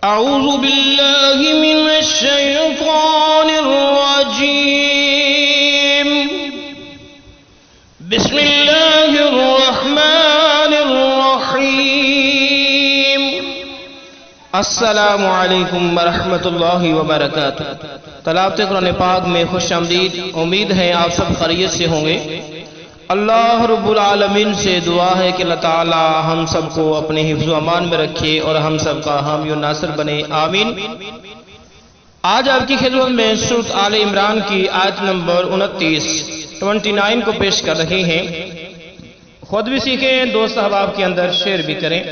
أعوذ بالله من الشيطان الرجيم بسم الله الرحمن الرحيم السلام علیکم ورحمۃ اللہ وبرکاتہ۔ تلاوت قرآن پاک میں خوش آمدید۔ امید ہے آپ سب خیریت سے ہوں گے۔ اللہ رب العالمین سے دعا ہے کہ اللہ تعالی ہم سب کو اپنے حفظ و امان میں رکھے اور ہم سب کا حامی و ناصر بنے، آمین۔ آج آپ کی خدمت میں سورۃ آل عمران کی آیت نمبر 29 کو پیش کر رہے ہیں۔ خود بھی سیکھیں، دوست احباب کے اندر شیئر بھی کریں۔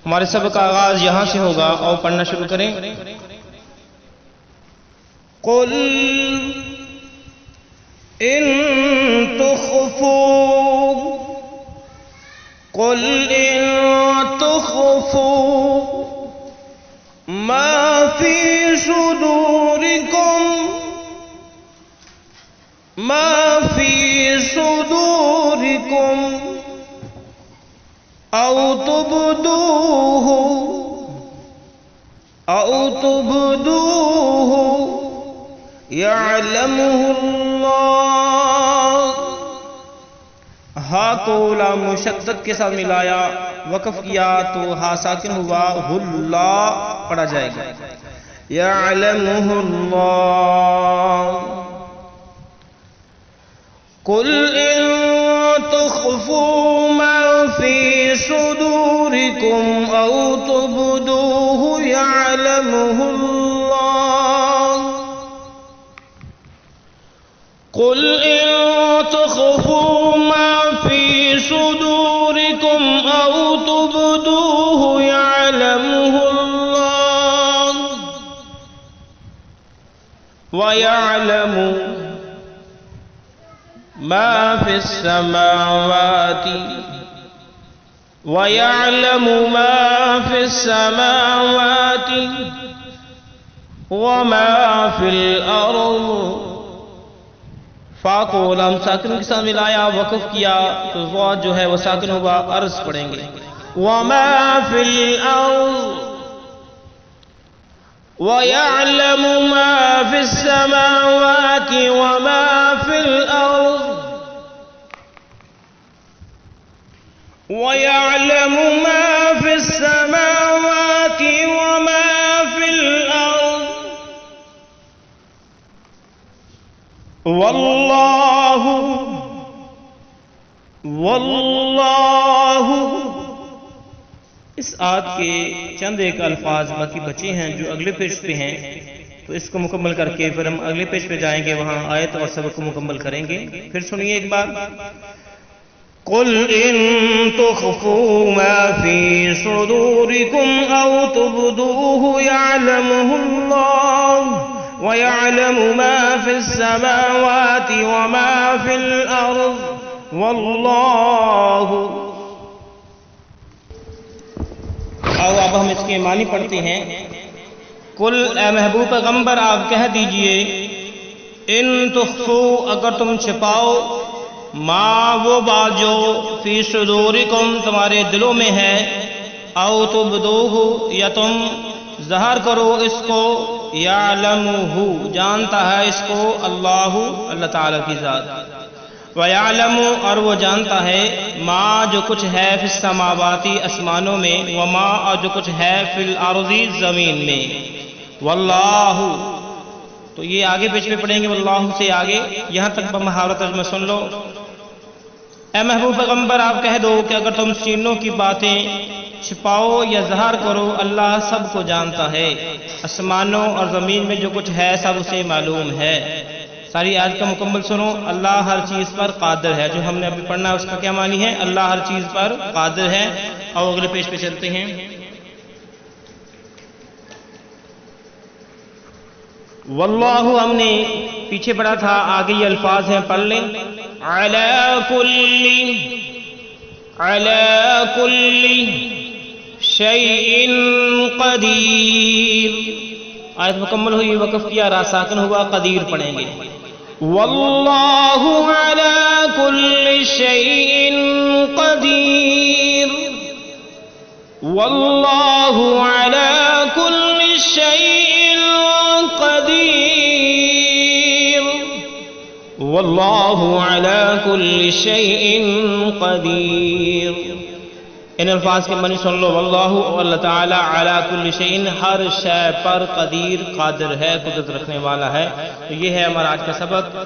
ہمارے سبق کا آغاز یہاں سے ہوگا اور پڑھنا شروع کریں۔ قل ان تخفوا ما في صدوركم أو تبدوه يعلمه الله۔ ہا کو لام مشدد کے ساتھ ملایا، وقف کیا تو ہا ساکن ہوا، اللہ پڑھا جائے گا۔ يعلمه الله۔ قل ان تخفوا ما في صدوركم او تبدوه يعلمه الله۔ قل ان تخفوا ما في صدوركم او تبدوه يعلمه الله ويعلم ما في السماوات وما في الأرض۔ فا کو لام ساکن کے ساتھ ملایا، وقف کیا تو ضاد جو ہے وہ ساکن ہوا، عرض پڑھیں گے۔ وما في الأرض ويعلم ما في السماوات وما في الأرض ويعلم ما في السماوات وما في الأرض واللہ اس آیت کے چند ایک الفاظ باقی بچے ہیں جو اگلے پیج پہ ہیں، تو اس کو مکمل کر کے پھر ہم اگلے پیج پہ جائیں گے، وہاں آیت اور سبق کو مکمل کریں گے۔ پھر سنیے ایک بار۔ قل ان تخفوا ما في صدوركم او تبدوه يعلمه الله ويعلم ما في السماوات وما في الأرض والله۔ اب ہم اس کے معنی پڑھتے ہیں۔ قل اے محبوب پیغمبر آپ کہہ دیجئے، ان تخفوا اگر تم چھپاؤ، ما وہ بات جو فی صدورکم تمہارے دلوں میں ہے، او تبدوہ یا تم ظاہر کرو اس کو، یعلمہ جانتا ہے اس کو اللہ تعالیٰ کی ذات، ویعلم اور وہ جانتا ہے ما جو کچھ ہے فی السماواتی آسمانوں میں، وما اور جو کچھ ہے فی الارض زمین میں، واللہ تو یہ آگے پیج پہ پڑھیں گے، واللہ سے آگے یہاں تک بمحاورہ ترجمہ سن لو۔ اے محبوب پیغمبر آپ کہہ دو کہ اگر تم سینوں کی باتیں چھپاؤ یا ظاہر کرو، اللہ سب کو جانتا ہے، آسمانوں اور زمین میں جو کچھ ہے سب اسے معلوم ہے۔ ساری آیت کا مکمل سنو۔ اللہ ہر چیز پر قادر ہے، جو ہم نے ابھی پڑھنا ہے اس کا کیا معنی ہے؟ اللہ ہر چیز پر قادر ہے۔ اور اگلے پیج پہ چلتے ہیں۔ واللہ ہم نے پیچھے پڑھا تھا، آگے یہ الفاظ ہیں، پڑھ لیں۔ علی کل شیء قدیر۔ آیت مکمل ہوئی، وقف کیا، را ساکن ہوا، قدیر پڑھیں گے۔ واللہ علی کل شیء قدیر، واللہ علی کل شيء قدير والله على كل شيء قدير. ان الفاظ کے معنی سن لو. واللہ اللہ تعالی علی کل شیء ہر شے پر قدیر قادر ہے قدرت رکھنے والا ہے. تو یہ ہے ہمارا آج کا سبق.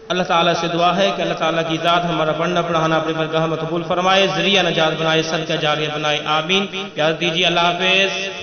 اللہ تعالیٰ سے دعا ہے کہ اللہ تعالیٰ کی ذات ہمارا پڑھنا پڑھانا اپنے برگاہ میں قبول فرمائے, ذریعہ نجات بنائے, صدقہ جاریہ بنائے. آمین. پیار دیجیے. اللہ حافظ.